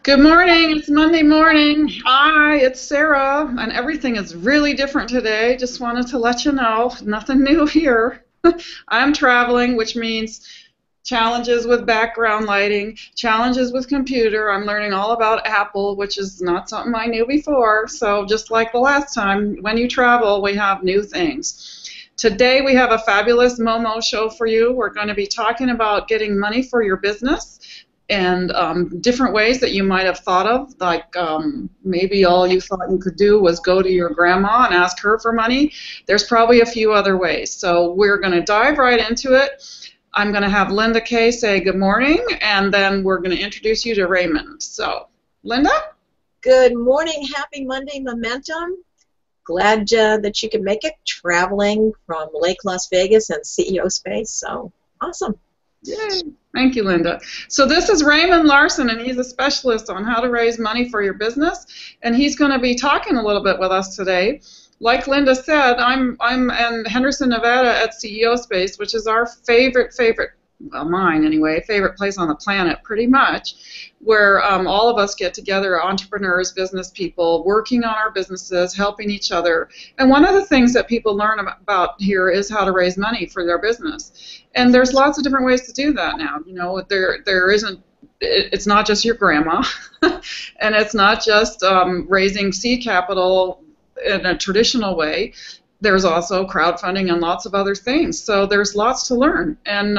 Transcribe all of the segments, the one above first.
Good morning. It's Monday morning. Hi, it's Sarah, and everything is really different today. Just wanted to let you know, nothing new here. I'm traveling, which means challenges with background lighting, challenges with computer. I'm learning all about Apple, which is not something I knew before. So just like the last time, when you travel, we have new things. Today we have a fabulous Momo show for you. We're going to be talking about getting money for your business and different ways that you might have thought of, like maybe all you thought you could do was go to your grandma and ask her for money. There's probably a few other ways. So we're going to dive right into it. I'm going to have Linda Kay say good morning, and then we're going to introduce you to Raymond. So, Linda? Good morning. Happy Monday Momentum. Glad that you could make it traveling from Lake Las Vegas and CEO space. So, awesome. Yay. Thank you, Linda. So this is Raymond Larson, and he's a specialist on how to raise money for your business, and he's going to be talking a little bit with us today. Like Linda said, I'm in Henderson, Nevada at CEO Space, which is our favorite, well, mine anyway, favorite place on the planet, pretty much, where all of us get together, entrepreneurs, business people, working on our businesses, helping each other. And one of the things that people learn about here is how to raise money for their business. And there's lots of different ways to do that now. You know, there isn't, it's not just your grandma, and it's not just raising seed capital in a traditional way. There's also crowdfunding and lots of other things. So there's lots to learn. And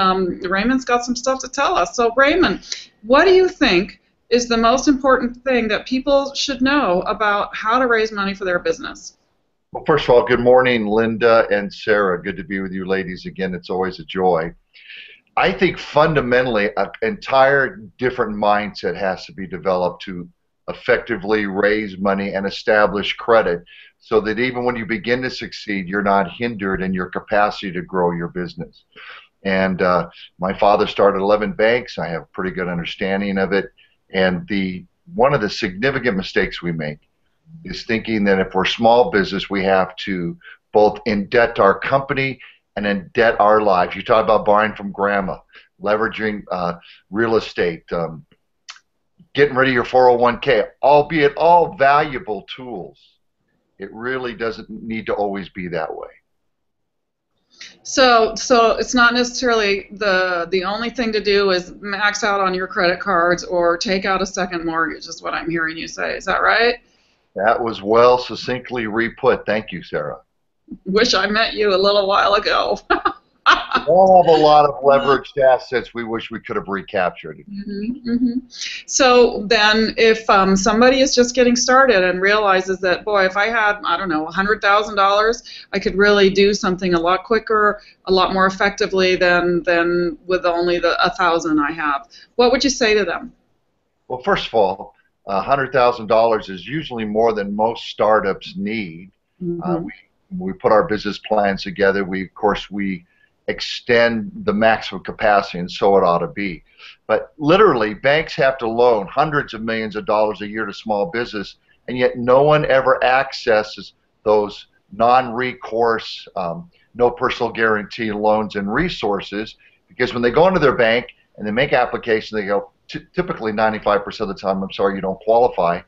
Raymond's got some stuff to tell us. So Raymond, what do you think is the most important thing that people should know about how to raise money for their business? Well, first of all, good morning, Linda and Sarah. Good to be with you ladies again. It's always a joy. I think fundamentally an entire different mindset has to be developed to effectively raise money and establish credit so that even when you begin to succeed, you're not hindered in your capacity to grow your business. And my father started 11 banks. I have a pretty good understanding of it. And one of the significant mistakes we make is thinking that if we're small business, we have to both indebt our company and indebt our lives. You talk about borrowing from grandma, leveraging real estate, getting rid of your 401k, albeit all valuable tools. It really doesn't need to always be that way. So it's not necessarily the only thing to do is max out on your credit cards or take out a second mortgage, is what I'm hearing you say. Is that right? That was well succinctly re-put. Thank you, Sarah. Wish I met you a little while ago. We all have a lot of leveraged assets we wish we could have recaptured. So then if somebody is just getting started and realizes that, boy, if I had, I don't know, $100,000, I could really do something a lot quicker, a lot more effectively than with only the 1,000 I have, what would you say to them? Well, first of all, $100,000 is usually more than most startups need. We put our business plans together. Of course, we extend the maximum capacity, and so it ought to be. But literally, banks have to loan hundreds of millions of dollars a year to small business, and yet no one ever accesses those non-recourse, no personal guarantee loans and resources, because when they go into their bank and they make application, they go, typically 95% of the time, I'm sorry, you don't qualify,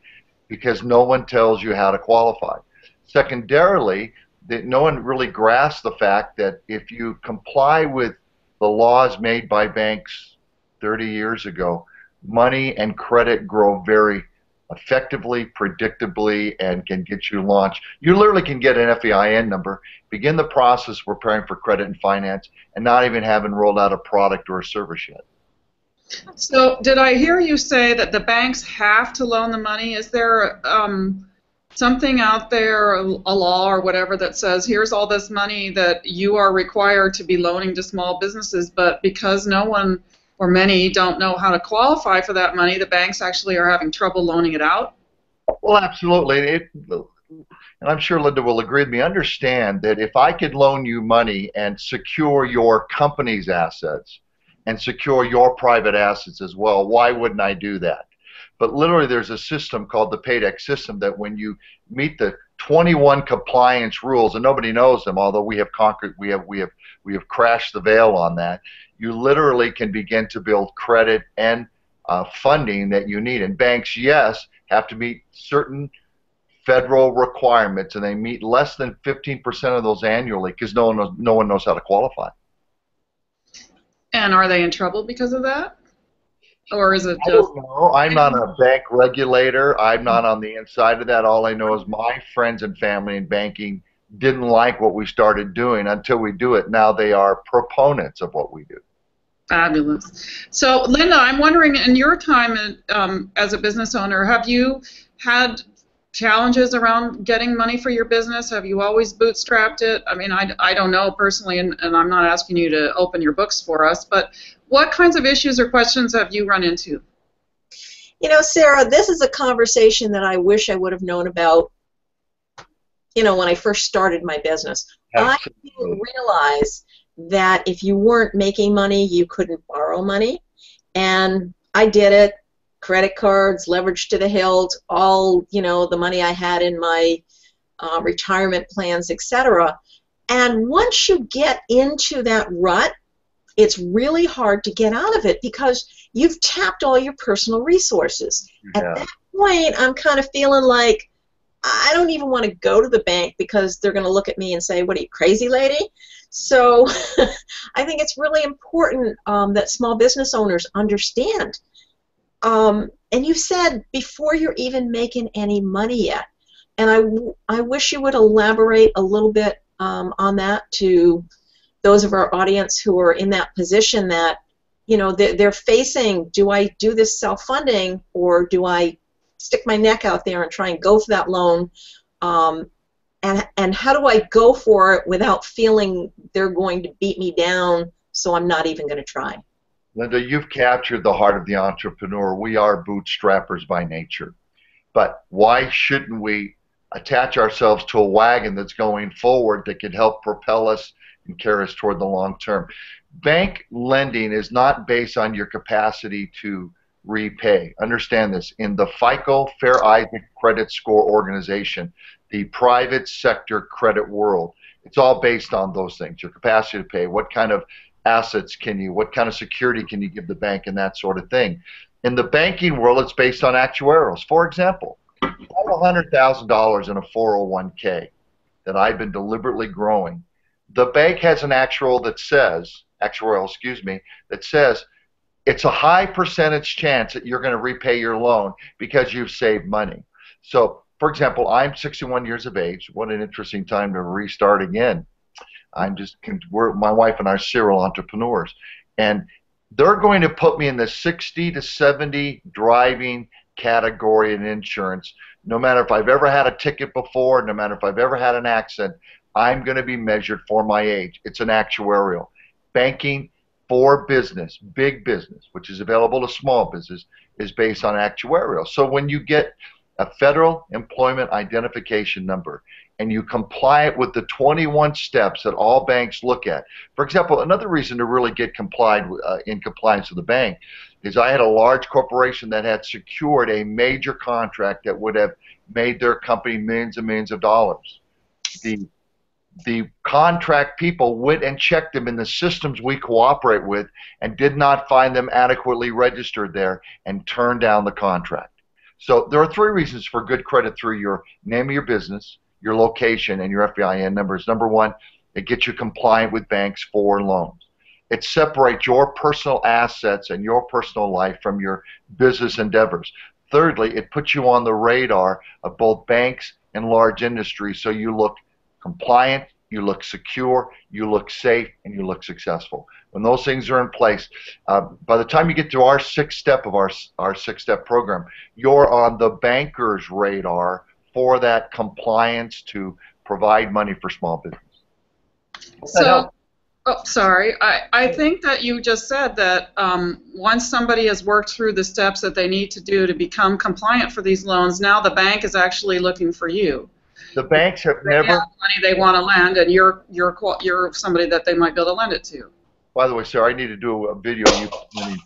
because no one tells you how to qualify. Secondarily, that no one really grasps the fact that if you comply with the laws made by banks 30 years ago, money and credit grow very effectively, predictably, and can get you launched. You literally can get an FEIN number, begin the process of preparing for credit and finance, and not even having rolled out a product or a service yet. So did I hear you say that the banks have to loan the money? Is there something out there, a law or whatever, that says here's all this money that you are required to be loaning to small businesses, but because no one or many don't know how to qualify for that money, the banks actually are having trouble loaning it out? Well, absolutely. And I'm sure Linda will agree with me. Understand that if I could loan you money and secure your company's assets and secure your private assets as well, why wouldn't I do that? But literally, there's a system called the PAYDEX system that when you meet the 21 compliance rules, and nobody knows them, although we have conquered, we have crashed the veil on that. You literally can begin to build credit and funding that you need. And banks, yes, have to meet certain federal requirements, and they meet less than 15% of those annually because no one knows how to qualify. And are they in trouble because of that? Or is it I just... don't know. I'm not a bank regulator. I'm not on the inside of that. All I know is my friends and family in banking didn't like what we started doing until we do it. Now they are proponents of what we do. Fabulous. So, Linda, I'm wondering, in your time as a business owner, have you had challenges around getting money for your business? Have you always bootstrapped it? I mean, I don't know personally, and I'm not asking you to open your books for us, but what kinds of issues or questions have you run into? You know, Sarah, this is a conversation that I wish I would have known about, you know, when I first started my business. Absolutely. I didn't realize that if you weren't making money, you couldn't borrow money. And I did it. Credit cards, leverage to the hilt, all, you know, the money I had in my retirement plans, etc. And once you get into that rut, it's really hard to get out of it because you've tapped all your personal resources. Yeah. At that point, I'm kind of feeling like I don't even want to go to the bank because they're going to look at me and say, "What are you, crazy lady?" So I think it's really important that small business owners understand. And you said before you're even making any money yet. And I wish you would elaborate a little bit on that to those of our audience who are in that position that, you know, they're facing, do I do this self-funding or do I stick my neck out there and try and go for that loan? And how do I go for it without feeling they're going to beat me down so I'm not even going to try? Linda, you've captured the heart of the entrepreneur. We are bootstrappers by nature. But why shouldn't we attach ourselves to a wagon that's going forward that could help propel us and carry us toward the long term? Bank lending is not based on your capacity to repay. Understand this. In the FICO Fair Isaac Credit Score Organization, the private sector credit world, it's all based on those things. Your capacity to pay, what kind of assets what kind of security can you give the bank, and that sort of thing. In the banking world, it's based on actuarials. For example, I have $100,000 in a 401k that I've been deliberately growing. The bank has an actuarial that says it's a high percentage chance that you're going to repay your loan because you've saved money. So, for example, I'm 61 years of age. What an interesting time to restart again. My wife and I are serial entrepreneurs, and they're going to put me in the 60 to 70 driving category in insurance. No matter if I've ever had a ticket before, no matter if I've ever had an accident, I'm going to be measured for my age. It's an actuarial. Banking for business, big business, which is available to small business, is based on actuarial. So when you get a federal employment identification number and you comply it with the 21 steps that all banks look at. For example, another reason to really get in compliance with the bank is I had a large corporation that had secured a major contract that would have made their company millions and millions of dollars. The contract people went and checked them in the systems we cooperate with and did not find them adequately registered there and turned down the contract. So there are three reasons for good credit through your name of your business, your location, and your FEIN numbers. Number one, it gets you compliant with banks for loans. It separates your personal assets and your personal life from your business endeavors. Thirdly, it puts you on the radar of both banks and large industries, so you look compliant, you look secure, you look safe, and you look successful. When those things are in place, by the time you get to our sixth step of our six-step program, you're on the banker's radar for that compliance to provide money for small business. Sorry, I think that you just said that once somebody has worked through the steps that they need to do to become compliant for these loans, now the bank is actually looking for you. The banks have never... They have money they want to lend, and you're somebody that they might be able to lend it to. By the way, sir, I need to do a video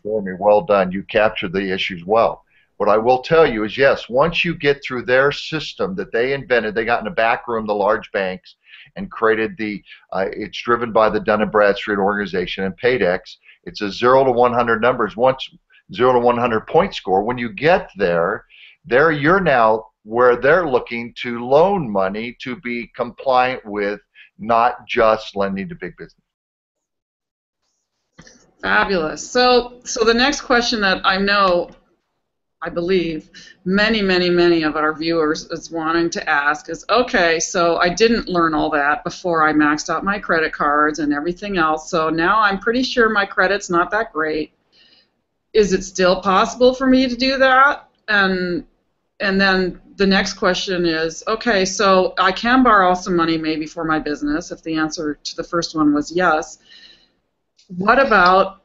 for me. Well done. You captured the issues well. What I will tell you is, yes, once you get through their system that they invented, they got in the back room, the large banks, and created it's driven by the Dun & Bradstreet organization and Paydex. It's a 0 to 100 numbers. Once 0 to 100 point score. When you get there, you're now where they're looking to loan money to be compliant with not just lending to big business. Fabulous. So the next question that I believe many of our viewers is wanting to ask is, okay, so I didn't learn all that before I maxed out my credit cards and everything else, so now I'm pretty sure my credit's not that great. Is it still possible for me to do that? And then the next question is, okay, so I can borrow some money maybe for my business if the answer to the first one was yes. What about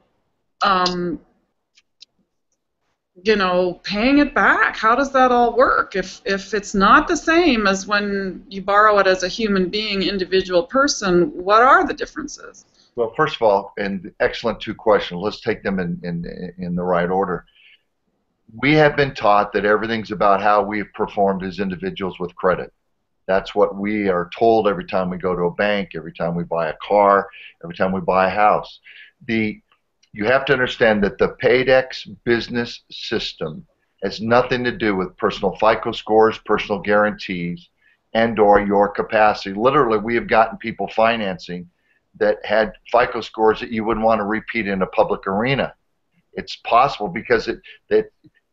paying it back? How does that all work? If it's not the same as when you borrow it as a human being, individual person, what are the differences? Well, first of all, and excellent two questions. Let's take them in the right order. We have been taught that everything's about how we've performed as individuals with credit. That's what we are told every time we go to a bank, every time we buy a car, every time we buy a house. You have to understand that the Paydex business system has nothing to do with personal FICO scores, personal guarantees, and/or your capacity. Literally, we have gotten people financing that had FICO scores that you wouldn't want to repeat in a public arena. It's possible because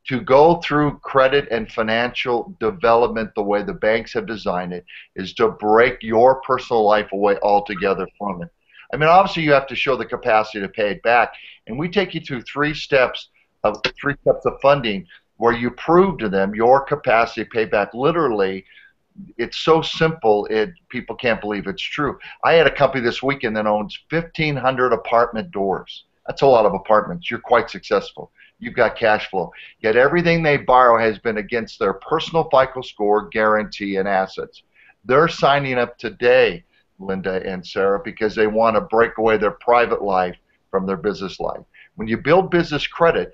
to go through credit and financial development the way the banks have designed it is to break your personal life away altogether from it. I mean, obviously you have to show the capacity to pay it back, and we take you through three steps of funding where you prove to them your capacity to pay back. Literally, it's so simple, people can't believe it's true. I had a company this weekend that owns 1,500 apartment doors. That's a lot of apartments. You're quite successful. You've got cash flow. Yet everything they borrow has been against their personal FICO score, guarantee, and assets. They're signing up today, Linda and Sarah, because they want to break away their private life from their business life. When you build business credit,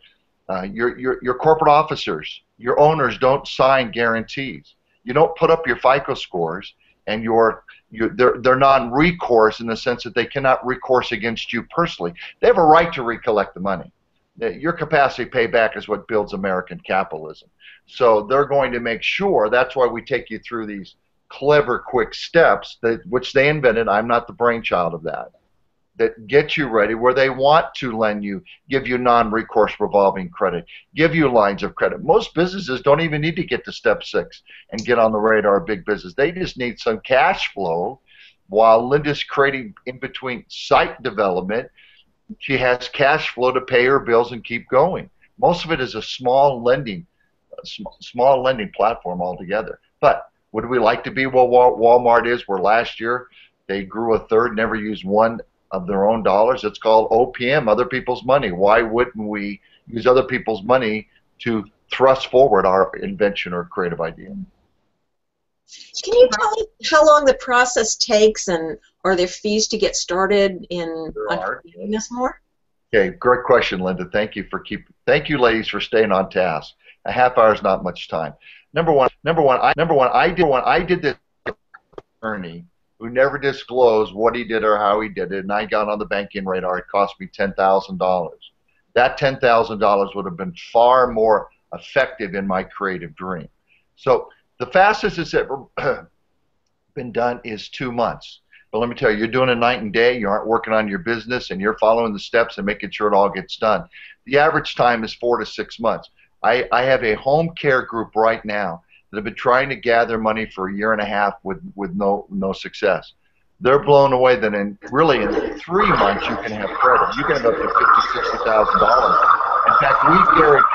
your corporate officers, your owners don't sign guarantees. You don't put up your FICO scores, and they're non-recourse in the sense that they cannot recourse against you personally. They have a right to recollect the money. Your capacity to pay back is what builds American capitalism. So they're going to make sure, that's why we take you through these clever, quick steps, which they invented. I'm not the brainchild of that get you ready where they want to lend you, give you non-recourse revolving credit, give you lines of credit. Most businesses don't even need to get to step 6 and get on the radar of big business. They just need some cash flow while Linda's creating in between site development. She has cash flow to pay her bills and keep going. Most of it is a small lending platform altogether. But would we like to be where Walmart is, where last year they grew a third, never used one of their own dollars? It's called OPM, other people's money. Why wouldn't we use other people's money to thrust forward our invention or creative idea? Can you tell me how long the process takes, and are there fees to get started in doing this more? Okay, great question, Linda. Thank you, ladies, for staying on task. A half hour is not much time. Number one, I did this attorney who never disclosed what he did or how he did it, and I got on the banking radar. It cost me $10,000. That $10,000 would have been far more effective in my creative dream. So the fastest it's ever been done is 2 months. But let me tell you, you're doing it night and day. You aren't working on your business, and you're following the steps and making sure it all gets done. The average time is 4 to 6 months. I have a home care group right now that have been trying to gather money for a year and a half with no success. They're blown away that in 3 months you can have credit. You can have up to $50,000, $60,000. In fact, we guarantee,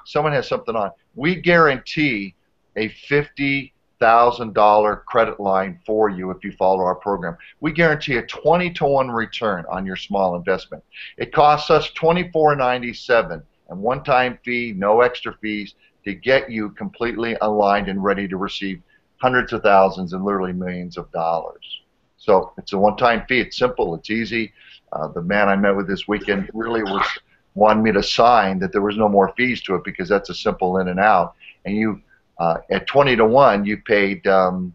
someone has something on, we guarantee a $50,000 credit line for you if you follow our program. We guarantee a 20-to-1 return on your small investment. It costs us $24.97 and one-time fee, no extra fees, to get you completely aligned and ready to receive hundreds of thousands and literally millions of dollars. So it's a one-time fee. It's simple. It's easy. The man I met with this weekend really wanted me to sign that there was no more fees to it because that's a simple in and out. And you, at 20-to-1, you paid about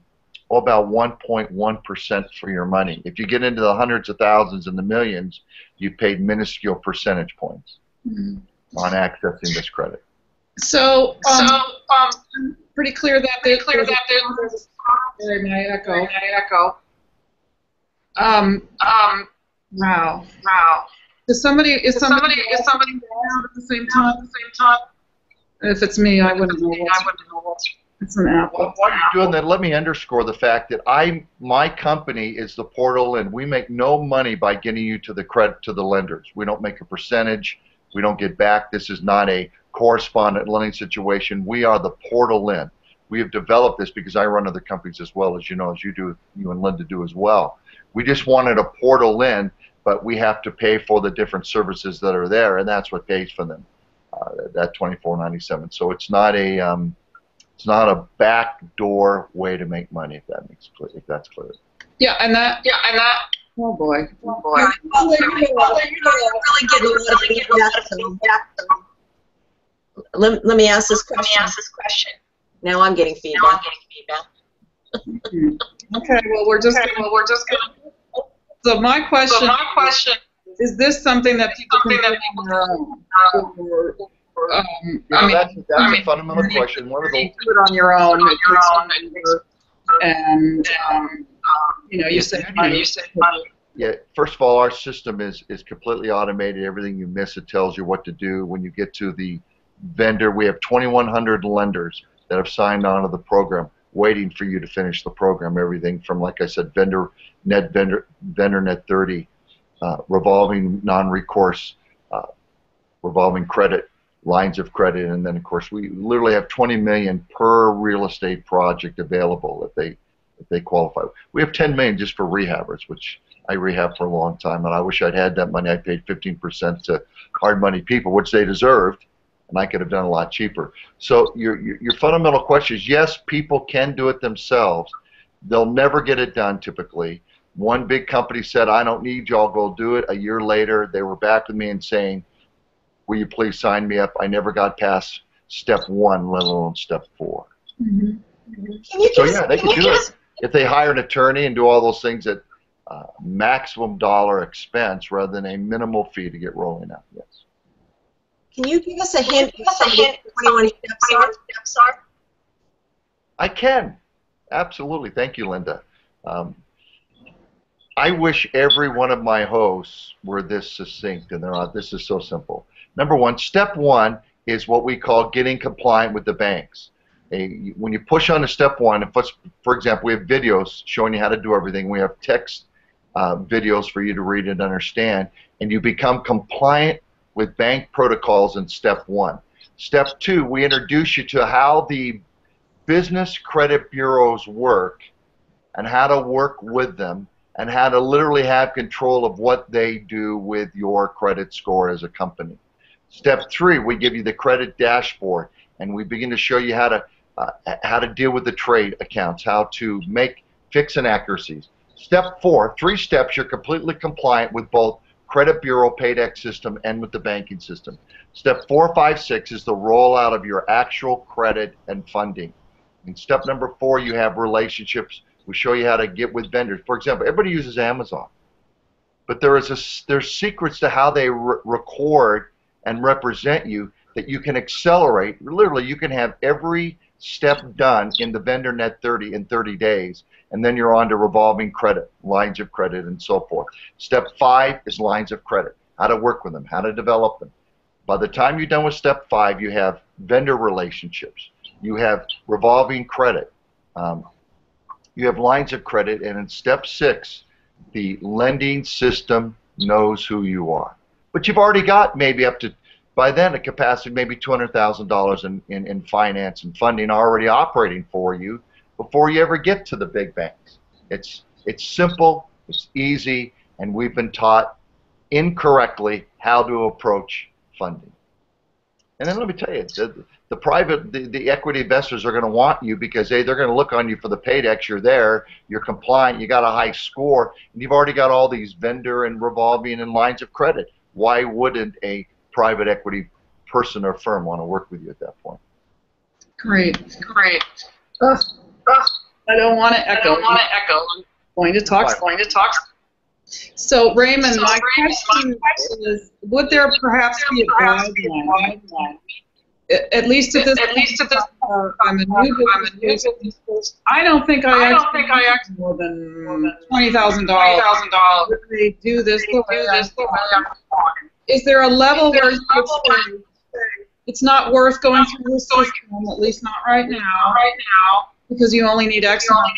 1.1% for your money. If you get into the hundreds of thousands and the millions, you paid minuscule percentage points. Mm-hmm. on accessing this credit. So, pretty clear that there's sorry, my echo. Wow. Is somebody at the same time? If it's me, I wouldn't know what's. It's an Apple. Well, while you're doing that, let me underscore the fact that my company is the portal, and we make no money by getting you to the lenders. We don't make a percentage. We don't get back. This is not a correspondent lending situation. We are the portal in. We have developed this because I run other companies as well, as you know, as you do, you and Linda do as well. We just wanted a portal in, but we have to pay for the different services that are there, and that's what pays for them. That $24.97. So it's not a backdoor way to make money, if that's clear. Yeah, and that. Oh boy. Let me ask this question. Now I'm getting feedback. Okay. Well, we're just gonna. So my question is this something that people can do on their own? That's a fundamental question. One of the do it on your own. And you save money. Yeah. First of all, our system is completely automated. Everything you miss, it tells you what to do. When you get to the vendor, we have 2,100 lenders that have signed on to the program, waiting for you to finish the program. Everything from, like I said, vendor net 30, revolving non-recourse, revolving credit, lines of credit, and then of course we literally have 20 million per real estate project available if they qualify. We have 10 million just for rehabbers, which I rehab for a long time, and I wish I'd had that money. I paid 15% to hard money people, which they deserved, and I could have done a lot cheaper. So your fundamental question is, yes, people can do it themselves. They'll never get it done typically. One big company said, I don't need y'all, go do it. A year later, they were back with me and saying, will you please sign me up? I never got past step 1, let alone step 4. Mm-hmm. So yeah, they can do it. If they hire an attorney and do all those things at maximum dollar expense rather than a minimal fee to get rolling out, yes. Can you give us a hint of what 21 steps are? I can. Absolutely. Thank you, Linda. I wish every one of my hosts were this succinct, and they're not. This is so simple. Number 1, step 1 is what we call getting compliant with the banks. When you push on to step 1, for example, we have videos showing you how to do everything. We have text videos for you to read and understand, and you become compliant with bank protocols in step 1. Step 2, we introduce you to how the business credit bureaus work and how to work with them and how to literally have control of what they do with your credit score as a company. Step 3, we give you the credit dashboard, and we begin to show you how to deal with the trade accounts, how to make fix inaccuracies. Step 4, 3 steps, you're completely compliant with both credit bureau PAYDEX system and with the banking system. Step 4, 5, 6 is the rollout of your actual credit and funding. In step number 4, you have relationships. We show you how to get with vendors. For example, everybody uses Amazon, but there's secrets to how they record and represent you that you can accelerate. Literally, you can have every step done in the vendor net 30 in 30 days, and then you're on to revolving credit, lines of credit, and so forth. Step 5 is lines of credit, how to work with them, how to develop them. By the time you're done with step 5, you have vendor relationships, you have revolving credit, you have lines of credit, and in step 6, the lending system knows who you are. But you've already got maybe up to, by then, a capacity maybe $200,000 in finance and funding already operating for you before you ever get to the big banks. It's simple, it's easy, and we've been taught incorrectly how to approach funding. And then let me tell you, the equity investors are going to want you because they're going to look on you for the PAYDEX. You're there, you're compliant, you got a high score, and you've already got all these vendor and revolving and lines of credit. Why wouldn't a private equity person or firm want to work with you at that point? Great. I don't want to echo. I'm going to talk. So, Raymond, my question is, would there perhaps be a guideline, at least at this point, I'm a new business person. I don't think I actually need more than $20,000. They do this the way I want. Is there a level where you could say it's not worth going through this system, at least not right now, because you only need X amount?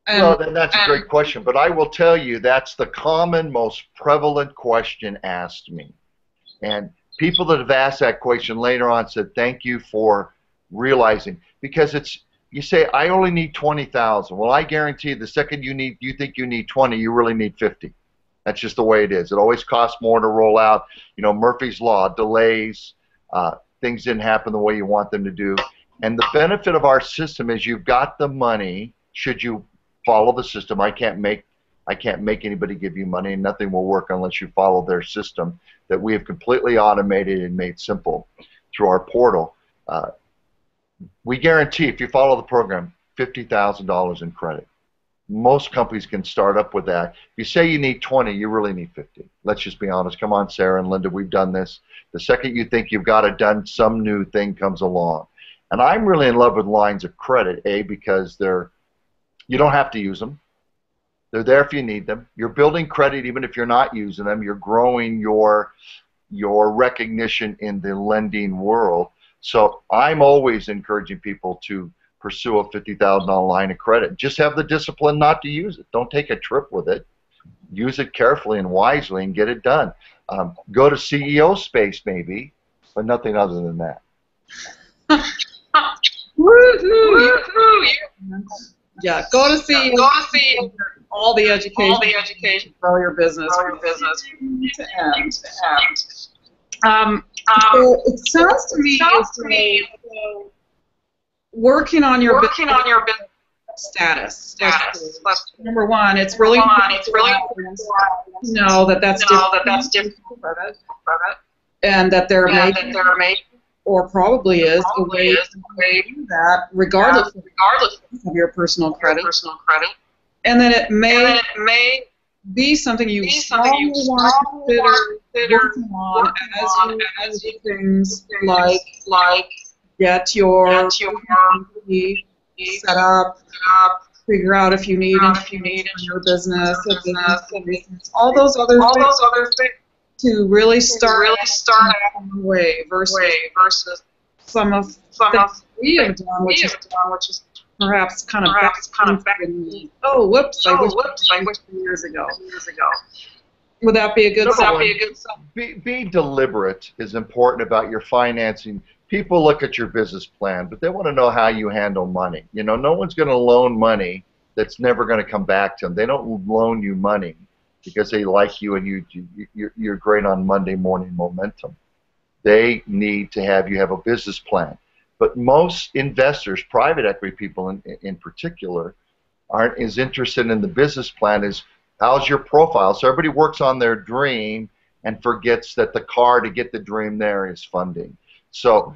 Well, then that's a great question, but I will tell you that's the common, most prevalent question asked me. And people that have asked that question later on said, thank you for realizing, because it's, you say, I only need 20,000. Well, I guarantee the second you think you need 20, you really need 50. That's just the way it is. It always costs more to roll out. You know, Murphy's Law, delays, things didn't happen the way you want them to do. And the benefit of our system is you've got the money should you follow the system. I can't make anybody give you money, and nothing will work unless you follow their system that we have completely automated and made simple through our portal. We guarantee if you follow the program, $50,000 in credit. Most companies can start up with that. If you say you need 20, you really need 50. Let's just be honest. Come on, Sarah and Linda, we've done this. The second you think you've got it done, some new thing comes along. And I'm really in love with lines of credit, because you don't have to use them. They're there if you need them. You're building credit even if you're not using them. You're growing your recognition in the lending world. So I'm always encouraging people to pursue a $50,000 line of credit. Just have the discipline not to use it. Don't take a trip with it. Use it carefully and wisely and get it done. Go to CEO space maybe, but nothing other than that. Yeah, go to see all the education, grow your business, to end. So it sounds to me working on your business status. Number one, it's really important to know that that's different, and that there may or probably is a way to do that regardless of your personal credit. And then it may be something you strongly want to consider working on as you do things like get your set up, figure out if you need your business, all those other things to really start on the way versus some of things we have done, which is perhaps kind of back. Oh, whoops! I wish years ago. Would that be a good sign? Be deliberate is important about your financing. People look at your business plan, but they want to know how you handle money. You know, no one's going to loan money that's never going to come back to them. They don't loan you money because they like you and you're great on Monday morning momentum. They need to have you have a business plan. But most investors, private equity people in particular, aren't as interested in the business plan as how's your profile. So everybody works on their dream and forgets that the car to get the dream there is funding. So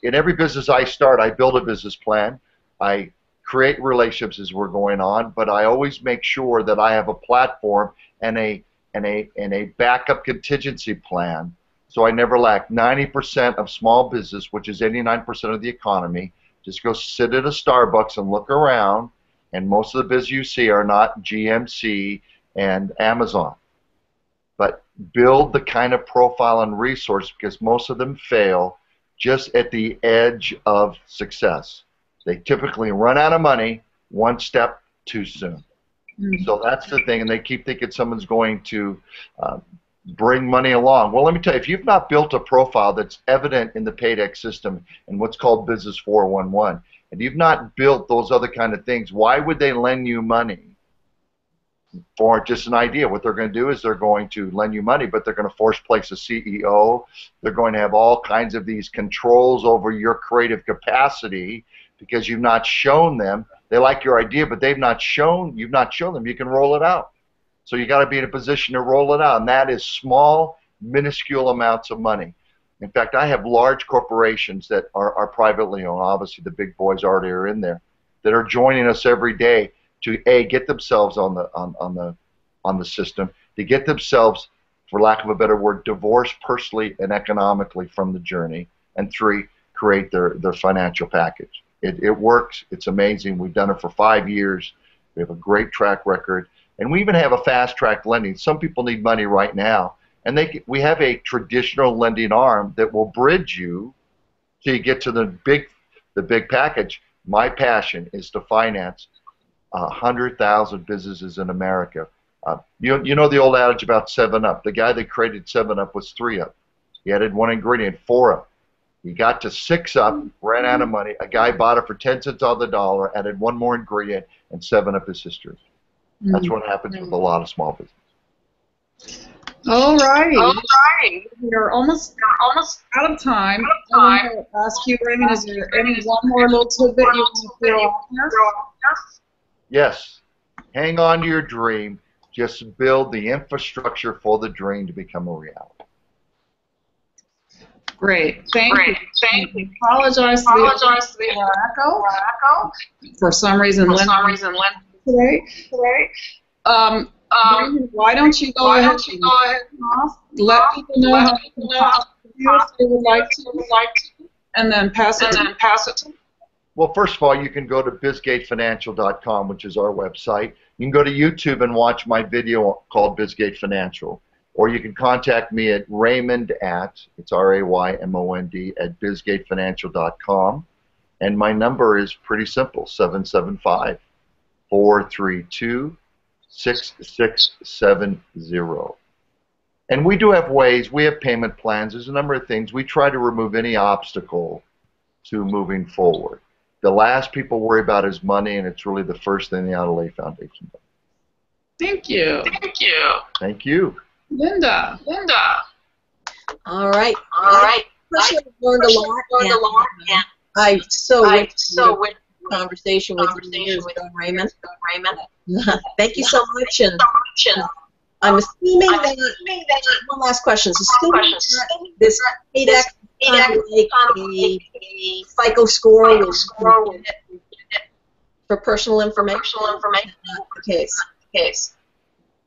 in every business I start, I build a business plan. I create relationships as we're going on, but I always make sure that I have a platform and a backup contingency plan, so I never lack. 90% of small business, which is 89% of the economy, just go sit at a Starbucks and look around, and most of the business you see are not GMC and Amazon. But build the kind of profile and resource, because most of them fail just at the edge of success. They typically run out of money one step too soon. So that's the thing, and they keep thinking someone's going to bring money along. Well, let me tell you, if you've not built a profile that's evident in the Paydex system and what's called Business 411, and you've not built those other kind of things, why would they lend you money? For just an idea, what they're going to do is they're going to lend you money, but they're going to force place a CEO. They're going to have all kinds of these controls over your creative capacity because you've not shown them. They like your idea, but you've not shown them you can roll it out. So you got to be in a position to roll it out, and that is small, minuscule amounts of money. In fact, I have large corporations that are privately owned. Obviously, the big boys already are in there that are joining us every day to get themselves on the on the system to get themselves, for lack of a better word, divorced personally and economically from the journey. And 3, create their financial package. It works. It's amazing. We've done it for 5 years. We have a great track record. And we even have a fast-track lending. Some people need money right now. And we have a traditional lending arm that will bridge you till you get to the big package. My passion is to finance 100,000 businesses in America. You know the old adage about 7-Up. The guy that created 7-Up was 3-Up. He added 1 ingredient, 4-Up. He got to 6-Up, ran out of money. A guy bought it for 10 cents on the dollar, added 1 more ingredient, and 7-Up is history. That's what happens with a lot of small business. All right. We're almost out of time. I want to ask you, Raymond, is there any one more little tidbit you want to throw out there? Yes. Hang on to your dream. Just build the infrastructure for the dream to become a reality. Great. Thank you. Apologize to the echo. For some reason, today. Why don't you go ahead and let people know how to contact you if they would like to, and then pass it to. Well, first of all, you can go to bizgatefinancial.com, which is our website. You can go to YouTube and watch my video called Bizgate Financial. Or you can contact me at Raymond it's R-A-Y-M-O-N-D, at bizgatefinancial.com. And my number is pretty simple, 775-432-6670. And we do have ways, we have payment plans, there's a number of things. We try to remove any obstacle to moving forward. The last people worry about is money, and it's really the first thing the Outlay Foundation does. Thank you. Thank you. Linda. All right. I personally learned a lot, and I so enjoyed the conversation with you, Raymond. Thank you so much. And I'm assuming that one last question. So assuming that this 8X kind of like a FICO score for personal information. The case.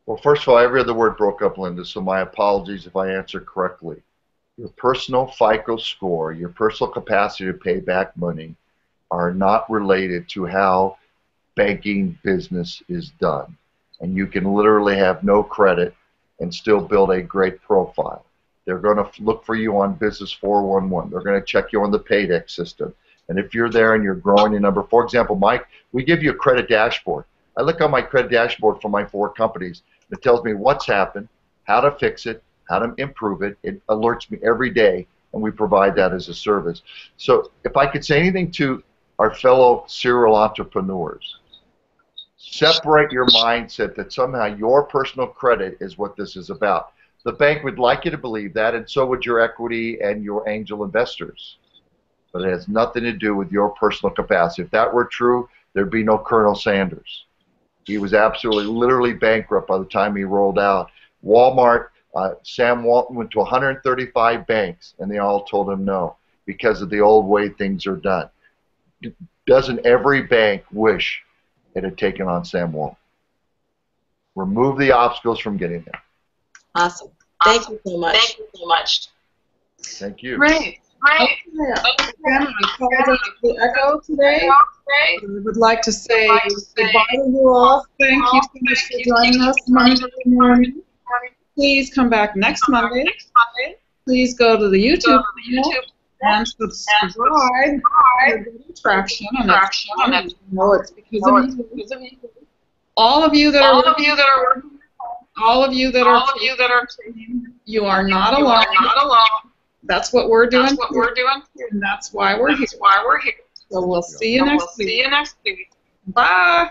Well, first of all, every other word broke up, Linda, so my apologies if I answered correctly. Your personal FICO score, your personal capacity to pay back money are not related to how banking business is done. And you can literally have no credit and still build a great profile. They're going to look for you on Business 411. They're going to check you on the Paydex system. And if you're there and you're growing your number, for example, Mike, we give you a credit dashboard. I look on my credit dashboard for my 4 companies. It tells me what's happened, how to fix it, how to improve it. It alerts me every day, and we provide that as a service. So if I could say anything to our fellow serial entrepreneurs, separate your mindset that somehow your personal credit is what this is about. The bank would like you to believe that, and so would your equity and your angel investors. But it has nothing to do with your personal capacity. If that were true, there'd be no Colonel Sanders. He was absolutely, literally bankrupt by the time he rolled out. Walmart, Sam Walton went to 135 banks, and they all told him no because of the old way things are done. Doesn't every bank wish it had taken on Sam Walton? Remove the obstacles from getting there. Awesome. Thank you so much. Thank you. Great. Okay. Again, I apologize for the echo today. I would like to say goodbye to you all. Thank you so much for joining us Monday morning. Please come back next Monday. Please go to the YouTube channel and subscribe to get traction. And it's because of you. All of you that are you are not alone. That's what we're doing. And that's why we're here. So we'll see you next week. Bye.